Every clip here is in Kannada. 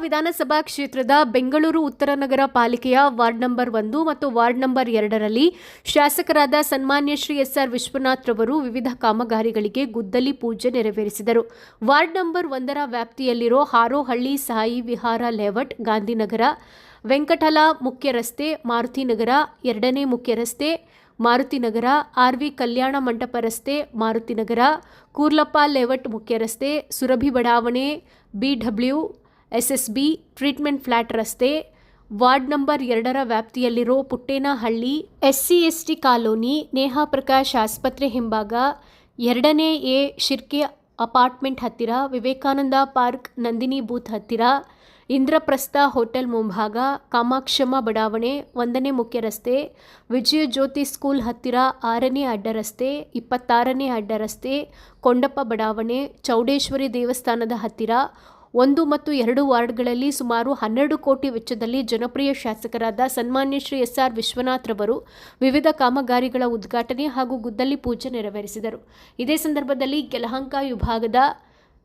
ವಿಧಾನಸಭಾ ಕ್ಷೇತ್ರದ ಬೆಂಗಳೂರು ಉತ್ತರ ನಗರ ಪಾಲಿಕೆಯ ವಾರ್ಡ್ ನಂಬರ್ 1 ಮತ್ತು ವಾರ್ಡ್ ನಂಬರ್ 2ರಲ್ಲಿ ಶಾಸಕರಾದ ಸನ್ಮಾನ್ಯ ಶ್ರೀ ಎಸ್.ಆರ್. ವಿಶ್ವನಾಥ್ ರವರು ವಿವಿಧ ಕಾಮಗಾರಿಗಳಿಗೆ ಗುದ್ದಲಿ ಪೂಜೆ ನೆರವೇರಿಸಿದರು. ವಾರ್ಡ್ ನಂಬರ್ 1ರ ವ್ಯಾಪ್ತಿಯಲ್ಲಿರೋ ಹಾರೋಹಳ್ಳಿ ಸಾಯಿ ವಿಹಾರ ಲೇಔಟ್, ಗಾಂಧಿನಗರ, ವೆಂಕಟಲ ಮುಖ್ಯ ರಸ್ತೆ, ಮಾರುತಿನಗರ 2ನೇ ಮುಖ್ಯ ರಸ್ತೆ, ಮಾರುತಿನಗರ, ಆರ್.ವಿ. ಕಲ್ಯಾಣ ಮಂಟಪ ರಸ್ತೆ, ಮಾರುತಿನಗರ, ಕೂರ್ಲಪ್ಪ ಲೇಔಟ್ ಮುಖ್ಯ ರಸ್ತೆ, ಸುರಭಿ ಬಡಾವಣೆ, BW SSB ಟ್ರೀಟ್ಮೆಂಟ್ ಫ್ಲಾಟ್ ರಸ್ತೆ, ವಾರ್ಡ್ ನಂಬರ್ 2ರ ವ್ಯಾಪ್ತಿಯಲ್ಲಿರೋ ಪುಟ್ಟೇನಹಳ್ಳಿ, SC/ST ಕಾಲೋನಿ, ನೇಹಾ ಪ್ರಕಾಶ್ ಆಸ್ಪತ್ರೆ ಹಿಂಭಾಗ, 2ನೇ ಎ ಶಿರ್ಕೆ ಅಪಾರ್ಟ್ಮೆಂಟ್ ಹತ್ತಿರ, ವಿವೇಕಾನಂದ ಪಾರ್ಕ್ ನಂದಿನಿ ಬೂತ್ ಹತ್ತಿರ, ಇಂದ್ರಪ್ರಸ್ಥ ಹೋಟೆಲ್ ಮುಂಭಾಗ, ಕಾಮಾಕ್ಷಮ್ಮ ಬಡಾವಣೆ, 1ನೇ ಮುಖ್ಯ ರಸ್ತೆ, ವಿಜಯ ಜ್ಯೋತಿ ಸ್ಕೂಲ್ ಹತ್ತಿರ, 6ನೇ ಅಡ್ಡ ರಸ್ತೆ, 26ನೇ ಅಡ್ಡ ರಸ್ತೆ, ಕೊಂಡಪ್ಪ ಬಡಾವಣೆ, ಚೌಡೇಶ್ವರಿ ದೇವಸ್ಥಾನದ ಹತ್ತಿರ 1 ಮತ್ತು 2 ವಾರ್ಡ್ಗಳಲ್ಲಿ ಸುಮಾರು 12 ಕೋಟಿ ವೆಚ್ಚದಲ್ಲಿ ಜನಪ್ರಿಯ ಶಾಸಕರಾದ ಸನ್ಮಾನ್ಯ ಶ್ರೀ ಎಸ್.ಆರ್. ವಿಶ್ವನಾಥ್ ರವರು ವಿವಿಧ ಕಾಮಗಾರಿಗಳ ಉದ್ಘಾಟನೆ ಹಾಗೂ ಗುದ್ದಲಿ ಪೂಜೆ ನೆರವೇರಿಸಿದರು. ಇದೇ ಸಂದರ್ಭದಲ್ಲಿ ಯಲಹಂಕ ವಿಭಾಗದ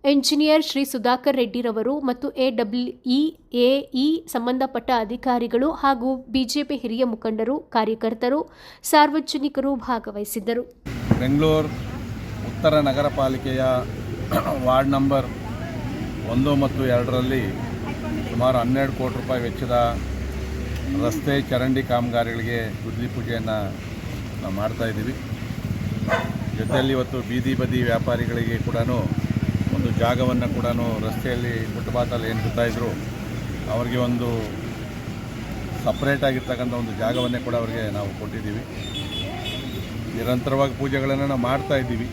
ಎಂಜಿನಿಯರ್ ಶ್ರೀ ಸುಧಾಕರ್ ರೆಡ್ಡಿ ರವರು ಮತ್ತು AWE ಸಂಬಂಧಪಟ್ಟ ಅಧಿಕಾರಿಗಳು ಹಾಗೂ ಬಿಜೆಪಿ ಹಿರಿಯ ಮುಖಂಡರು, ಕಾರ್ಯಕರ್ತರು, ಸಾರ್ವಜನಿಕರು ಭಾಗವಹಿಸಿದ್ದರು. ಬೆಂಗಳೂರು ಉತ್ತರ ನಗರ ಪಾಲಿಕೆಯ ವಾರ್ಡ್ ನಂಬರ್ 1 ಮತ್ತು 2ರಲ್ಲಿ ಸುಮಾರು 12 ಕೋಟಿ ರೂಪಾಯಿ ವೆಚ್ಚದ ರಸ್ತೆ ಚರಂಡಿ ಕಾಮಗಾರಿಗಳಿಗೆ ಗುದ್ದಲಿ ಪೂಜೆಯನ್ನು ನಾವು ಮಾಡ್ತಾಯಿದ್ದೀವಿ. ಜೊತೆಯಲ್ಲಿ ಇವತ್ತು ಬೀದಿ ಬದಿ ವ್ಯಾಪಾರಿಗಳಿಗೆ ಕೂಡ ಒಂದು ಜಾಗವನ್ನು ಕೂಡ ರಸ್ತೆಯಲ್ಲಿ ಫುಟ್ಪಾತಲ್ಲಿ ಏನು ಬಿಡ್ತಾಯಿದ್ರು ಅವರಿಗೆ ಒಂದು ಸಪ್ರೇಟಾಗಿರ್ತಕ್ಕಂಥ ಒಂದು ಜಾಗವನ್ನೇ ಕೂಡ ಅವರಿಗೆ ನಾವು ಕೊಟ್ಟಿದ್ದೀವಿ. ನಿರಂತರವಾಗಿ ಪೂಜೆಗಳನ್ನು ನಾವು ಮಾಡ್ತಾಯಿದ್ದೀವಿ.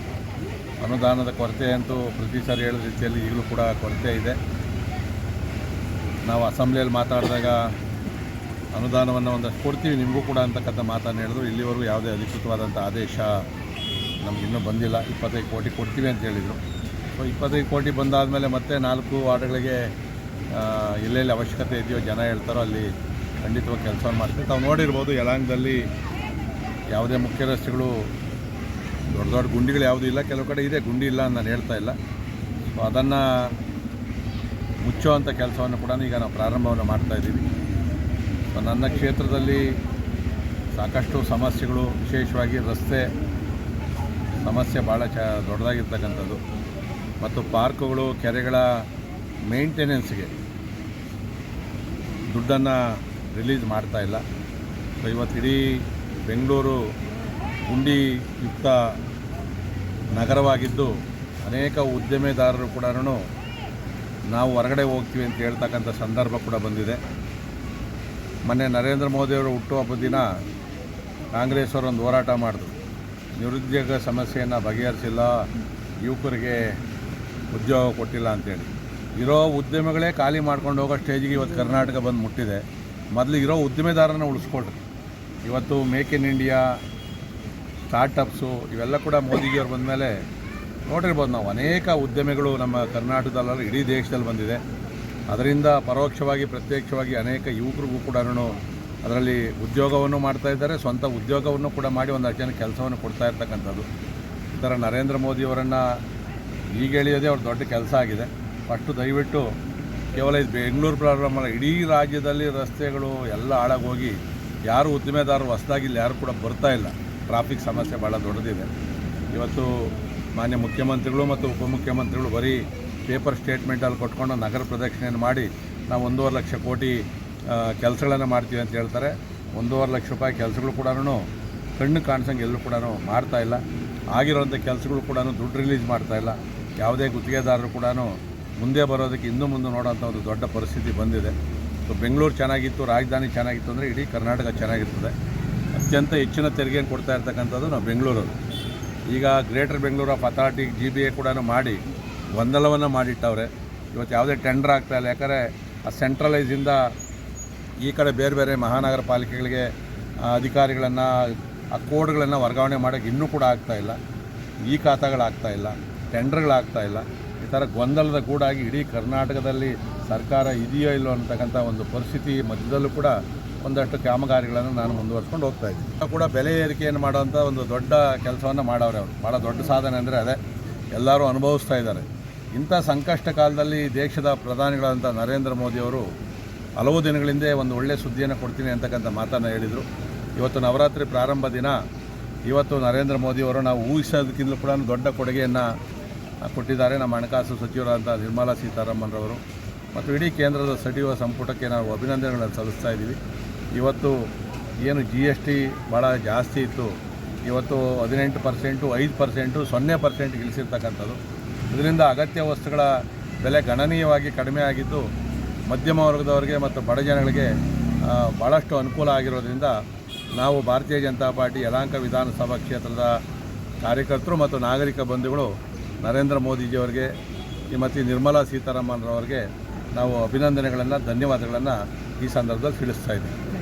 ಅನುದಾನದ ಕೊರತೆ ಅಂತೂ ಪ್ರತಿ ಸಾರಿ ಹೇಳಿದ ರೀತಿಯಲ್ಲಿ ಈಗಲೂ ಕೂಡ ಕೊರತೆ ಇದೆ. ನಾವು ಅಸೆಂಬ್ಲಿಯಲ್ಲಿ ಮಾತಾಡಿದಾಗ ಅನುದಾನವನ್ನು ಒಂದಷ್ಟು ಕೊಡ್ತೀವಿ ನಿಮಗೂ ಕೂಡ ಅಂತಕ್ಕಂಥ ಮಾತನ್ನು ಹೇಳಿದ್ರು. ಇಲ್ಲಿವರೆಗೂ ಯಾವುದೇ ಅಧಿಕೃತವಾದಂಥ ಆದೇಶ ನಮಗಿನ್ನೂ ಬಂದಿಲ್ಲ. 25 ಕೋಟಿ ಕೊಡ್ತೀವಿ ಅಂತ ಹೇಳಿದರು. ಸೊ 25 ಕೋಟಿ ಬಂದಾದಮೇಲೆ ಮತ್ತೆ 4 ವಾರ್ಡ್ಗಳಿಗೆ ಎಲ್ಲೆಲ್ಲಿ ಅವಶ್ಯಕತೆ ಇದೆಯೋ ಜನ ಹೇಳ್ತಾರೋ ಅಲ್ಲಿ ಖಂಡಿತವಾಗಿ ಕೆಲಸವನ್ನು ಮಾಡ್ತೀವಿ. ತಾವು ನೋಡಿರ್ಬೋದು, ಯಲಹಂಕದಲ್ಲಿ ಯಾವುದೇ ಮುಖ್ಯ ರಸ್ತೆಗಳು ದೊಡ್ಡ ದೊಡ್ಡ ಗುಂಡಿಗಳು ಯಾವುದೂ ಇಲ್ಲ. ಕೆಲವು ಕಡೆ ಇದೆ, ಗುಂಡಿ ಇಲ್ಲ ಅಂತ ನಾನು ಹೇಳ್ತಾ ಇಲ್ಲ. ಸೊ ಅದನ್ನು ಮುಚ್ಚುವಂಥ ಕೆಲಸವನ್ನು ಕೂಡ ಈಗ ನಾವು ಪ್ರಾರಂಭವನ್ನು ಮಾಡ್ತಾಯಿದ್ದೀವಿ. ಸೊ ನನ್ನ ಕ್ಷೇತ್ರದಲ್ಲಿ ಸಾಕಷ್ಟು ಸಮಸ್ಯೆಗಳು, ವಿಶೇಷವಾಗಿ ರಸ್ತೆ ಸಮಸ್ಯೆ ಭಾಳ ದೊಡ್ಡದಾಗಿರ್ತಕ್ಕಂಥದ್ದು ಮತ್ತು ಪಾರ್ಕ್ಗಳು, ಕೆರೆಗಳ ಮೇಂಟೆನೆನ್ಸ್ಗೆ ದುಡ್ಡನ್ನು ರಿಲೀಸ್ ಮಾಡ್ತಾಯಿಲ್ಲ. ಸೊ ಇವತ್ತು ಇಡೀ ಬೆಂಗಳೂರು ಗುಂಡಿ ಯುಕ್ತ ನಗರವಾಗಿದ್ದು ಅನೇಕ ಉದ್ಯಮೆದಾರರು ಕೂಡ ನಾವು ಹೊರಗಡೆ ಹೋಗ್ತೀವಿ ಅಂತ ಹೇಳ್ತಕ್ಕಂಥ ಸಂದರ್ಭ ಕೂಡ ಬಂದಿದೆ. ಮೊನ್ನೆ ನರೇಂದ್ರ ಮೋದಿಯವರು ಹುಟ್ಟುಹಬ್ಬದ ದಿನ ಕಾಂಗ್ರೆಸ್ ಅವರು ಒಂದು ಹೋರಾಟ ಮಾಡಿದ್ರು. ನಿರುದ್ಯೋಗ ಸಮಸ್ಯೆಯನ್ನು ಬಗೆಹರಿಸಿಲ್ಲ, ಯುವಕರಿಗೆ ಉದ್ಯೋಗ ಕೊಟ್ಟಿಲ್ಲ ಅಂತೇಳಿ. ಇರೋ ಉದ್ಯಮಗಳೇ ಖಾಲಿ ಮಾಡ್ಕೊಂಡು ಹೋಗೋ ಸ್ಟೇಜಿಗೆ ಇವತ್ತು ಕರ್ನಾಟಕ ಬಂದು ಮುಟ್ಟಿದೆ. ಮೊದಲು ಇರೋ ಉದ್ಯಮೆದಾರನ ಉಳಿಸ್ಕೊಳ್ರಿ. ಇವತ್ತು ಮೇಕ್ ಇನ್ ಇಂಡಿಯಾ, ಸ್ಟಾರ್ಟಪ್ಸು ಇವೆಲ್ಲ ಕೂಡ ಮೋದಿಜಿಯವ್ರು ಬಂದ ಮೇಲೆ ನೋಡಿರ್ಬೋದು ನಾವು. ಅನೇಕ ಉದ್ಯಮಿಗಳು ನಮ್ಮ ಕರ್ನಾಟಕದಲ್ಲ ಇಡೀ ದೇಶದಲ್ಲಿ ಬಂದಿದೆ. ಅದರಿಂದ ಪರೋಕ್ಷವಾಗಿ ಪ್ರತ್ಯಕ್ಷವಾಗಿ ಅನೇಕ ಯುವಕರಿಗೂ ಕೂಡ ಅದರಲ್ಲಿ ಉದ್ಯೋಗವನ್ನು ಮಾಡ್ತಾಯಿದ್ದಾರೆ. ಸ್ವಂತ ಉದ್ಯೋಗವನ್ನು ಕೂಡ ಮಾಡಿ ಒಂದಷ್ಟು ಜನ ಕೆಲಸವನ್ನು ಕೊಡ್ತಾ ಇರ್ತಕ್ಕಂಥದ್ದು. ಈ ಥರ ನರೇಂದ್ರ ಮೋದಿಯವರನ್ನು ಈಗ ಎಳೆಯೋದೇ ಅವ್ರ ದೊಡ್ಡ ಕೆಲಸ ಆಗಿದೆ. ಫಸ್ಟು ದಯವಿಟ್ಟು ಕೇವಲ ಇದು ಬೆಂಗಳೂರು ಪ್ರಾರಂಭ ಅಲ್ಲ, ಇಡೀ ರಾಜ್ಯದಲ್ಲಿ ರಸ್ತೆಗಳು ಎಲ್ಲ ಹಾಳಾಗೋಗಿ ಯಾರು ಉದ್ದಿಮೆದಾರರು ಹೊಸದಾಗಿ ಇಲ್ಲಿ ಯಾರು ಕೂಡ ಬರ್ತಾ ಇಲ್ಲ. ಟ್ರಾಫಿಕ್ ಸಮಸ್ಯೆ ಭಾಳ ದೊಡ್ಡದಿದೆ. ಇವತ್ತು ಮಾನ್ಯ ಮುಖ್ಯಮಂತ್ರಿಗಳು ಮತ್ತು ಉಪಮುಖ್ಯಮಂತ್ರಿಗಳು ಬರೀ ಪೇಪರ್ ಸ್ಟೇಟ್ಮೆಂಟಲ್ಲಿ ಕೊಟ್ಕೊಂಡು ನಗರ ಪ್ರದಕ್ಷಿಣೆಯನ್ನು ಮಾಡಿ ನಾವು 1.5 ಲಕ್ಷ ಕೋಟಿ ಕೆಲಸಗಳನ್ನು ಮಾಡ್ತೀವಿ ಅಂತ ಹೇಳ್ತಾರೆ. 1.5 ಲಕ್ಷ ರೂಪಾಯಿ ಕೆಲಸಗಳು ಕೂಡ ಕಣ್ಣು ಕಾಣಿಸಂಗೆ ಎಲ್ಲರೂ ಕೂಡ ಮಾಡ್ತಾಯಿಲ್ಲ. ಆಗಿರೋಂಥ ಕೆಲಸಗಳು ಕೂಡ ದುಡ್ಡು ರಿಲೀಸ್ ಮಾಡ್ತಾಯಿಲ್ಲ. ಯಾವುದೇ ಗುತ್ತಿಗೆದಾರರು ಕೂಡ ಮುಂದೆ ಬರೋದಕ್ಕೆ ಇನ್ನೂ ಮುಂದೆ ನೋಡೋಂಥ ಒಂದು ದೊಡ್ಡ ಪರಿಸ್ಥಿತಿ ಬಂದಿದೆ. ಸೊ ಬೆಂಗಳೂರು ಚೆನ್ನಾಗಿತ್ತು, ರಾಜಧಾನಿ ಚೆನ್ನಾಗಿತ್ತು ಅಂದರೆ ಇಡೀ ಕರ್ನಾಟಕ ಚೆನ್ನಾಗಿರ್ತದೆ. ಅತ್ಯಂತ ಹೆಚ್ಚಿನ ತೆರಿಗೆಯನ್ನು ಕೊಡ್ತಾ ಇರ್ತಕ್ಕಂಥದ್ದು ನಾವು ಬೆಂಗಳೂರು. ಈಗ greater Bengaluru of authority GBA ಕೂಡ ಮಾಡಿ ಗೊಂದಲವನ್ನು ಮಾಡಿಟ್ಟವ್ರೆ. ಇವತ್ತು ಯಾವುದೇ ಟೆಂಡರ್ ಆಗ್ತಾಯಿಲ್ಲ. ಯಾಕಂದರೆ ಆ ಸೆಂಟ್ರಲೈಸಿಂದ ಈ ಕಡೆ ಬೇರೆ ಬೇರೆ ಮಹಾನಗರ ಪಾಲಿಕೆಗಳಿಗೆ ಅಧಿಕಾರಿಗಳನ್ನು, ಆ ಕೋಡ್ಗಳನ್ನು ವರ್ಗಾವಣೆ ಮಾಡೋಕ್ಕೆ ಇನ್ನೂ ಕೂಡ ಆಗ್ತಾಯಿಲ್ಲ. ಈ ಖಾತಾಗಳಾಗ್ತಾಯಿಲ್ಲ, ಟೆಂಡರ್ಗಳಾಗ್ತಾಯಿಲ್ಲ. ಈ ಥರ ಗೊಂದಲದ ಗೂಡಾಗಿ ಇಡೀ ಕರ್ನಾಟಕದಲ್ಲಿ ಸರ್ಕಾರ ಇದೆಯೋ ಇಲ್ಲೋ ಅಂತಕ್ಕಂಥ ಒಂದು ಪರಿಸ್ಥಿತಿ ಮಧ್ಯದಲ್ಲೂ ಕೂಡ ಒಂದಷ್ಟು ಕಾಮಗಾರಿಗಳನ್ನು ನಾನು ಮುಂದುವರ್ಸ್ಕೊಂಡು ಹೋಗ್ತಾಯಿದ್ದೀನಿ. ಕೂಡ ಬೆಲೆ ಏರಿಕೆಯನ್ನು ಮಾಡೋವಂಥ ಒಂದು ದೊಡ್ಡ ಕೆಲಸವನ್ನು ಮಾಡವ್ರೆ ಅವರು. ಭಾಳ ದೊಡ್ಡ ಸಾಧನೆ ಅಂದರೆ ಅದೇ. ಎಲ್ಲರೂ ಅನುಭವಿಸ್ತಾ ಇದ್ದಾರೆ. ಇಂಥ ಸಂಕಷ್ಟ ಕಾಲದಲ್ಲಿ ದೇಶದ ಪ್ರಧಾನಿಗಳಾದಂಥ ನರೇಂದ್ರ ಮೋದಿಯವರು ಹಲವು ದಿನಗಳಿಂದ ಒಂದು ಒಳ್ಳೆಯ ಸುದ್ದಿಯನ್ನು ಕೊಡ್ತೀನಿ ಅಂತಕ್ಕಂಥ ಮಾತನ್ನು ಹೇಳಿದರು. ಇವತ್ತು ನವರಾತ್ರಿ ಪ್ರಾರಂಭ ದಿನ. ಇವತ್ತು ನರೇಂದ್ರ ಮೋದಿಯವರು ನಾವು ಊಹಿಸೋದಕ್ಕಿಂತಲೂ ಕೂಡ ದೊಡ್ಡ ಕೊಡುಗೆಯನ್ನು ಕೊಟ್ಟಿದ್ದಾರೆ. ನಮ್ಮ ಹಣಕಾಸು ಸಚಿವರಾದಂಥ ನಿರ್ಮಲಾ ಸೀತಾರಾಮನ್ರವರು ಮತ್ತು ಇಡೀ ಕೇಂದ್ರದ ಸಚಿವ ಸಂಪುಟಕ್ಕೆ ನಾವು ಅಭಿನಂದನೆಗಳನ್ನು ಸಲ್ಲಿಸ್ತಾ ಇದ್ದೀವಿ. ಇವತ್ತು ಏನು GST ಭಾಳ ಜಾಸ್ತಿ ಇತ್ತು, ಇವತ್ತು 18%, 5%, 0% ಇಳಿಸಿರ್ತಕ್ಕಂಥದ್ದು. ಇದರಿಂದ ಅಗತ್ಯ ವಸ್ತುಗಳ ಬೆಲೆ ಗಣನೀಯವಾಗಿ ಕಡಿಮೆ ಆಗಿದ್ದು ಮಧ್ಯಮ ವರ್ಗದವರಿಗೆ ಮತ್ತು ಬಡ ಜನಗಳಿಗೆ ಭಾಳಷ್ಟು ಅನುಕೂಲ ಆಗಿರೋದ್ರಿಂದ ನಾವು ಭಾರತೀಯ ಜನತಾ ಪಾರ್ಟಿ ಯಲಹಂಕ ವಿಧಾನಸಭಾ ಕ್ಷೇತ್ರದ ಕಾರ್ಯಕರ್ತರು ಮತ್ತು ನಾಗರಿಕ ಬಂಧುಗಳು ನರೇಂದ್ರ ಮೋದಿಜಿಯವರಿಗೆ ಮತ್ತು ನಿರ್ಮಲಾ ಸೀತಾರಾಮನ್ರವರಿಗೆ ನಾವು ಅಭಿನಂದನೆಗಳನ್ನು, ಧನ್ಯವಾದಗಳನ್ನು ಈ ಸಂದರ್ಭದಲ್ಲಿ ತಿಳಿಸ್ತಾ ಇದ್ದೀವಿ.